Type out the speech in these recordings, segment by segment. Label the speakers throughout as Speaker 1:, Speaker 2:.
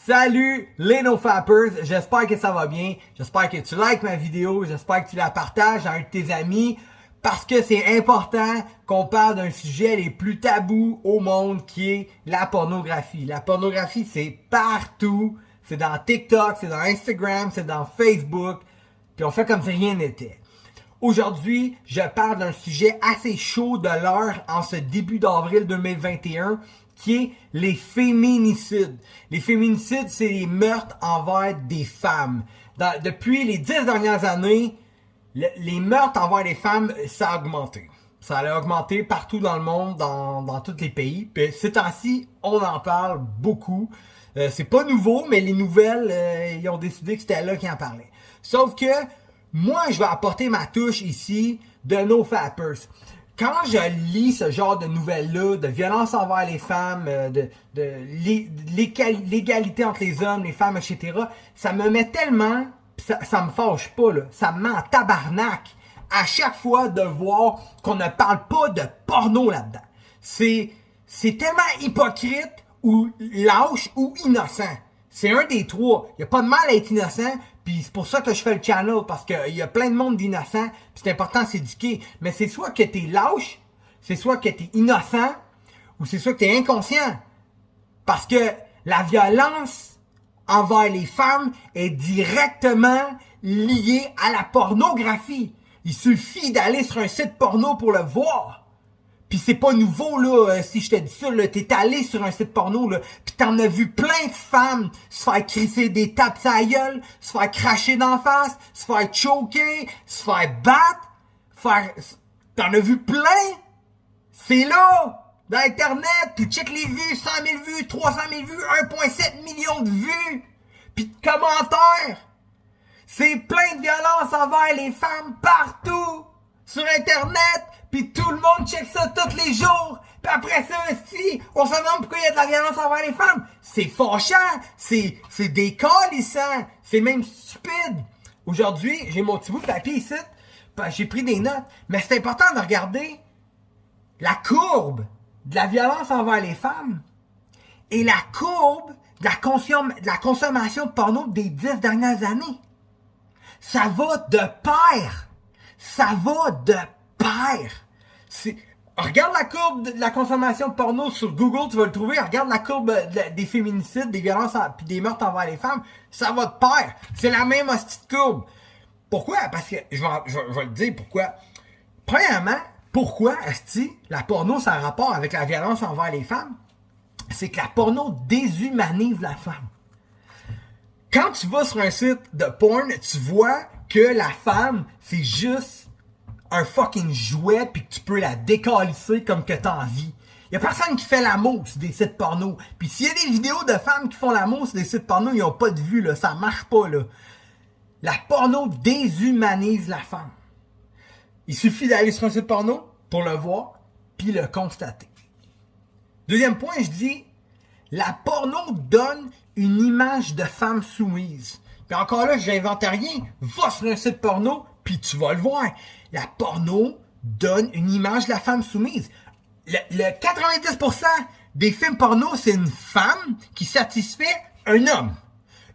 Speaker 1: Salut les NoFappers, j'espère que ça va bien, j'espère que tu likes ma vidéo, j'espère que tu la partages à un de tes amis parce que c'est important qu'on parle d'un sujet les plus tabous au monde qui est la pornographie. La pornographie c'est partout, c'est dans TikTok, c'est dans Instagram, c'est dans Facebook, puis on fait comme si rien n'était. Aujourd'hui, je parle d'un sujet assez chaud de l'heure en ce début d'avril 2021 qui est les féminicides. Les féminicides, c'est les meurtres envers des femmes. Depuis les 10 dernières années, les meurtres envers les femmes, ça a augmenté. Ça a augmenté partout dans le monde, dans tous les pays. Puis ces temps-ci, on en parle beaucoup. C'est pas nouveau, mais les nouvelles, ils ont décidé que c'était là qu'ils en parlaient. Sauf que moi, je vais apporter ma touche ici de NoFappers. Quand je lis ce genre de nouvelles-là, de violence envers les femmes, l'égalité entre les hommes, les femmes, etc., ça me met tellement, ça me fâche pas, là, ça me met en tabarnak à chaque fois de voir qu'on ne parle pas de porno là-dedans. C'est tellement hypocrite ou lâche ou innocent. C'est un des trois. Il n'y a pas de mal à être innocent, puis c'est pour ça que je fais le channel, parce qu'il y a plein de monde d'innocents, puis c'est important de s'éduquer. Mais c'est soit que t'es lâche, c'est soit que t'es innocent, ou c'est soit que t'es inconscient. Parce que la violence envers les femmes est directement liée à la pornographie. Il suffit d'aller sur un site porno pour le voir. Pis c'est pas nouveau, là, si je te dis ça, là, t'es allé sur un site porno, là, pis t'en as vu plein de femmes se faire crisser des tapes à la gueule, se faire cracher d'en face, se faire choquer, se faire battre, T'en as vu plein! C'est là! Dans Internet, tu check les vues, 100 000 vues, 300 000 vues, 1,7 million de vues! Pis de commentaires! C'est plein de violence envers les femmes partout! Sur Internet! Pis tout le monde check ça tous les jours. Pis après ça, si on se demande pourquoi il y a de la violence envers les femmes. C'est fâchant. C'est décalissant. C'est même stupide. Aujourd'hui, j'ai mon petit bout de papier ici. J'ai pris des notes. Mais c'est important de regarder la courbe de la violence envers les femmes et la courbe de la consommation de porno des 10 dernières années. Ça va de pair. Ça va de pair. Regarde la courbe de la consommation de porno sur Google, tu vas le trouver. Regarde la courbe des féminicides, des violences et des meurtres envers les femmes. Ça va de pair. C'est la même hostie de courbe. Pourquoi? Parce que, je vais le dire pourquoi. Premièrement, pourquoi, hostie, la porno, ça a rapport avec la violence envers les femmes? C'est que la porno déshumanise la femme. Quand tu vas sur un site de porn, tu vois que la femme, c'est juste un fucking jouet pis que tu peux la décalisser comme que t'as envie. Y a personne qui fait l'amour sur des sites porno. Pis s'il y a des vidéos de femmes qui font l'amour sur des sites porno, ils ont pas de vue, là. Ça marche pas, là. La porno déshumanise la femme. Il suffit d'aller sur un site porno pour le voir puis le constater. Deuxième point, je dis, la porno donne une image de femme soumise. Puis encore là, j'invente rien. Va sur un site porno puis tu vas le voir. La porno donne une image de la femme soumise. Le 90% des films porno, c'est une femme qui satisfait un homme.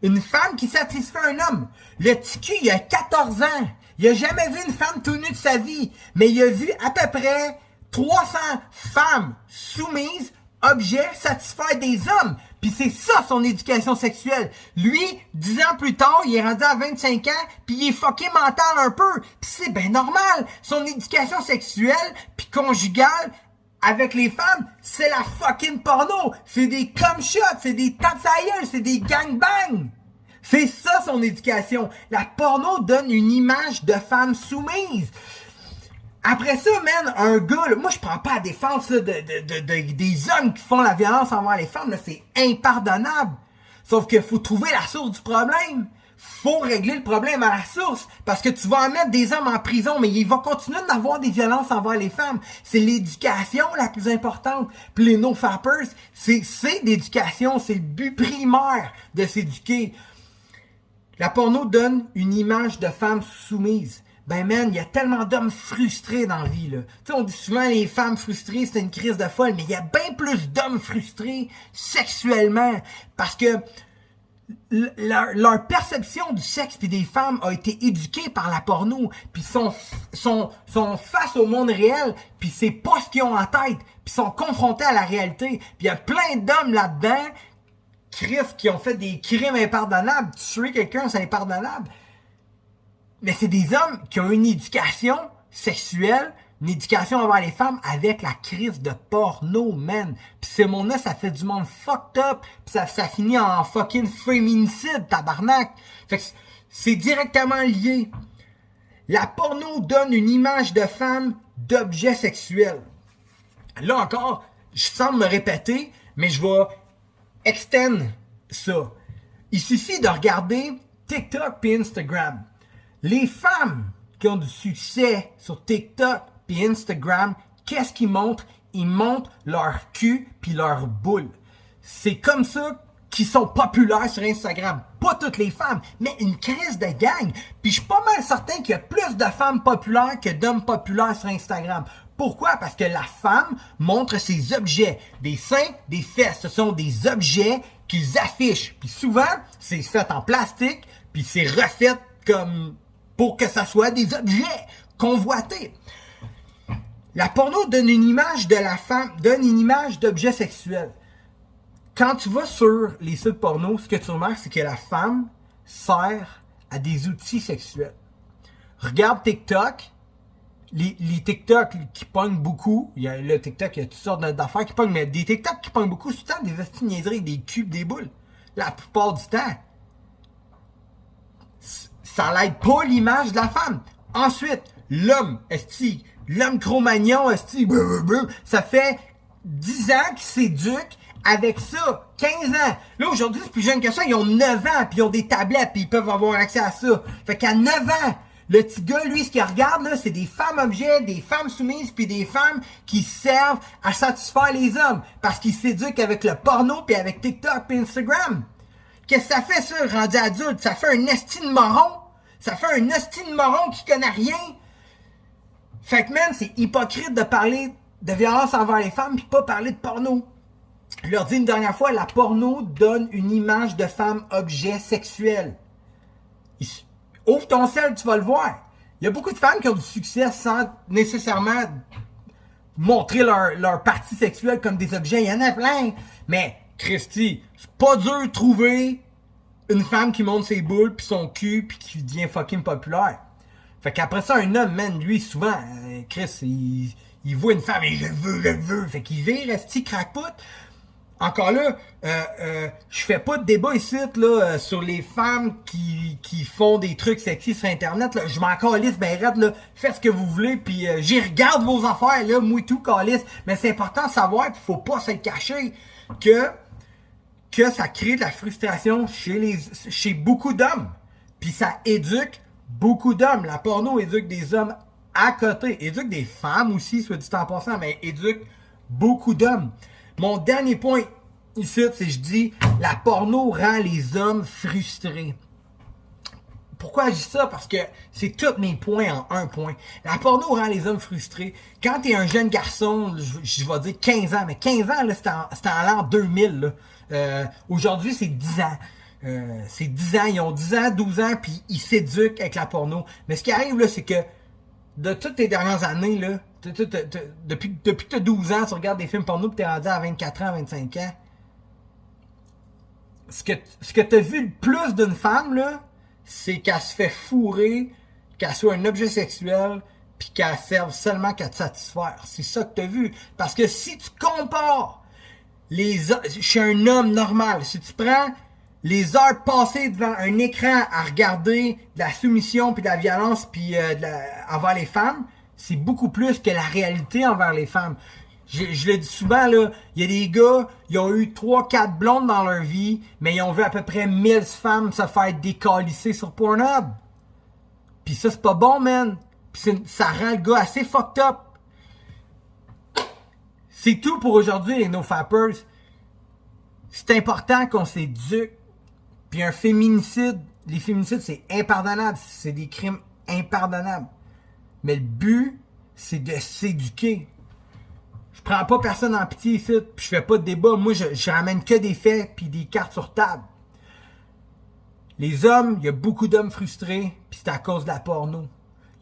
Speaker 1: Une femme qui satisfait un homme. Le petit cul, il a 14 ans. Il a jamais vu une femme tout nue de sa vie. Mais il a vu à peu près 300 femmes soumises, objets, satisfaire des hommes. Puis c'est ça son éducation sexuelle. Lui, 10 ans plus tard, il est rendu à 25 ans, puis il est fucké mental un peu. Puis c'est ben normal. Son éducation sexuelle, puis conjugale, avec les femmes, c'est la fucking porno. C'est des cum shots, c'est des tapes à gueule, c'est des gangbangs. C'est ça son éducation. La porno donne une image de femme soumise. Après ça, man, un gars, là, moi je prends pas la défense là, des hommes qui font la violence envers les femmes, là, c'est impardonnable. Sauf qu'il faut trouver la source du problème. Faut régler le problème à la source. Parce que tu vas en mettre des hommes en prison, mais il va continuer d'avoir des violences envers les femmes. C'est l'éducation la plus importante. Puis les NoFappers, c'est l'éducation, c'est le but primaire de s'éduquer. La porno donne une image de femme soumise. Ben man, il y a tellement d'hommes frustrés dans la vie, là. Tu sais, on dit souvent les femmes frustrées, c'est une crise de folle, mais il y a bien plus d'hommes frustrés sexuellement. Parce que leur perception du sexe puis des femmes a été éduquée par la porno, puis sont face au monde réel, puis c'est pas ce qu'ils ont en tête, puis sont confrontés à la réalité. Puis il y a plein d'hommes là-dedans, Chris, qui ont fait des crimes impardonnables. Tuer quelqu'un, c'est impardonnable. Mais c'est des hommes qui ont une éducation sexuelle, une éducation envers les femmes avec la crise de porno, man. Pis ce monde-là, ça fait du monde fucked up, pis ça finit en fucking féminicide, tabarnak. Fait que c'est directement lié. La porno donne une image de femme d'objet sexuel. Là encore, je semble me répéter, mais je vais extend ça. Il suffit de regarder TikTok et Instagram. Les femmes qui ont du succès sur TikTok et Instagram, qu'est-ce qu'ils montrent? Ils montrent leur cul puis leur boule. C'est comme ça qu'ils sont populaires sur Instagram. Pas toutes les femmes, mais une crise de gang. Puis je suis pas mal certain qu'il y a plus de femmes populaires que d'hommes populaires sur Instagram. Pourquoi? Parce que la femme montre ses objets. Des seins, des fesses. Ce sont des objets qu'ils affichent. Puis souvent, c'est fait en plastique, puis c'est refait comme pour que ça soit des objets convoités. La porno donne une image de la femme, donne une image d'objet sexuel. Quand tu vas sur les sites porno, ce que tu remarques, c'est que la femme sert à des outils sexuels. Regarde TikTok, les TikTok qui pognent beaucoup, il y a le TikTok, il y a toutes sortes d'affaires qui pognent, mais des TikTok qui pognent beaucoup, c'est tout le temps des esti niaiseries, des cubes, des boules. La plupart du temps. Ça l'aide pas l'image de la femme. Ensuite, l'homme, esti, l'homme Cro-Magnon, esti, ça fait 10 ans qu'il s'éduque avec ça, 15 ans. Là, aujourd'hui, c'est plus jeune que ça, ils ont 9 ans, puis ils ont des tablettes, puis ils peuvent avoir accès à ça. Fait qu'à 9 ans, le petit gars, lui, ce qu'il regarde, là, c'est des femmes objets, des femmes soumises, puis des femmes qui servent à satisfaire les hommes. Parce qu'ils s'éduquent avec le porno, puis avec TikTok, puis Instagram. Qu'est-ce que ça fait, ça, rendu adulte? Ça fait un esti de moron. Ça fait un esti de moron qui connaît rien. Fait que, man, c'est hypocrite de parler de violence envers les femmes, puis pas parler de porno. Je leur dis une dernière fois, la porno donne une image de femme objet sexuel. Ouvre ton sel, tu vas le voir. Il y a beaucoup de femmes qui ont du succès sans nécessairement montrer leur partie sexuelle comme des objets. Il y en a plein. Mais, Christy, c'est pas dur de trouver une femme qui monte ses boules pis son cul pis qui devient fucking populaire. Fait qu'après ça, un homme, man, lui, souvent, Chris, il voit une femme et je le veux. Fait qu'il vire, esti, crackpot. Encore là, je fais pas de débat ici là, sur les femmes qui font des trucs sexy sur Internet. Là. Je m'en calisse, ben raide, là. Faites ce que vous voulez, puis j'y regarde vos affaires, là, moi tout calisse. Mais c'est important de savoir, puis faut pas se cacher, que ça crée de la frustration chez beaucoup d'hommes. Puis ça éduque beaucoup d'hommes. La porno éduque des hommes à côté. Éduque des femmes aussi, soit dit en passant, mais éduque beaucoup d'hommes. Mon dernier point ici, c'est je dis la porno rend les hommes frustrés. Pourquoi je dis ça? Parce que c'est tous mes points en un point. La porno rend les hommes frustrés. Quand t'es un jeune garçon, je vais dire 15 ans, mais 15 ans, là, c'était en l'an 2000. Aujourd'hui, c'est 10 ans. C'est 10 ans, ils ont 10 ans, 12 ans, puis ils s'éduquent avec la porno. Mais ce qui arrive, là, c'est que de toutes tes dernières années, là, depuis que tu as 12 ans, tu regardes des films porno et tu es rendu à 24 ans, 25 ans. Ce que tu as vu le plus d'une femme, là, c'est qu'elle se fait fourrer, qu'elle soit un objet sexuel, puis qu'elle serve seulement qu'à te satisfaire. C'est ça que tu as vu. Parce que si tu compares chez un homme normal, si tu prends les heures passées devant un écran à regarder de la soumission puis de la violence puis envers les femmes, c'est beaucoup plus que la réalité envers les femmes. Je le dis souvent, là, il y a des gars, ils ont eu 3-4 blondes dans leur vie, mais ils ont vu à peu près 1000 femmes se faire décalisser sur Pornhub. Pis ça, c'est pas bon, man. Pis ça rend le gars assez fucked up. C'est tout pour aujourd'hui, les no-fappers. C'est important qu'on s'éduque. Puis un féminicide, les féminicides, c'est impardonnable. C'est des crimes impardonnables. Mais le but, c'est de s'éduquer. Je prends pas personne en pitié ici, puis je fais pas de débat. Moi, je ramène que des faits puis des cartes sur table. Les hommes, il y a beaucoup d'hommes frustrés, puis c'est à cause de la porno.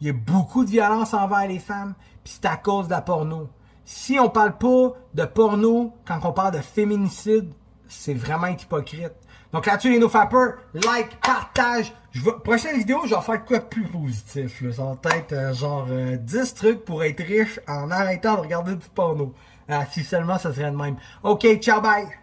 Speaker 1: Il y a beaucoup de violence envers les femmes, puis c'est à cause de la porno. Si on parle pas de porno quand on parle de féminicide, c'est vraiment hypocrite. Donc là-dessus, les NoFapers, like, partage. Prochaine vidéo, je vais faire quoi de plus positif. Là. Ça va être genre 10 trucs pour être riche en arrêtant de regarder du porno. Si seulement ça serait de même. Ok, ciao, bye!